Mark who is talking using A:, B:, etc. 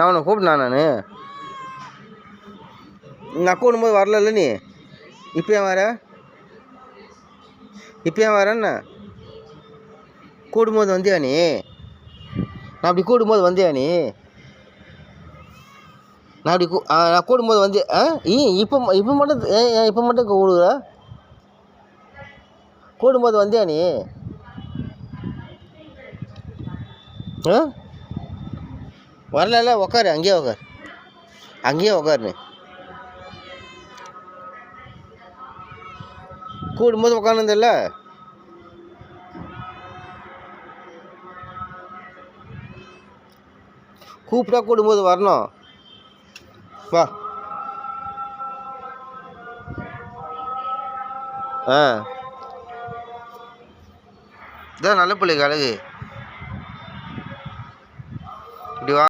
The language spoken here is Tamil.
A: நான் உன்னை கூப்பிட்டேன் நான் கூப்பிடும்போது வரல நீ. இப்போ ஏன் வர? இப்போ ஏன் வரேன்னா கூடும்போது வந்தியா நீ? நான் அப்படி கூடும்போது வந்தியா நீ? நான் அப்படி நான் கூடும்போது வந்து இப்போ மட்டும் இப்போ மட்டும் கூடுற? கூடும்போது வந்தியா நீ? வரல. உக்காரு, அங்கேயே உக்காரு. கூடும்போது உட்காந்துல கூப்பிட்டா கூடும்போது வரணும். வா. இதான் நல்ல பிள்ளைக்கு அழகு.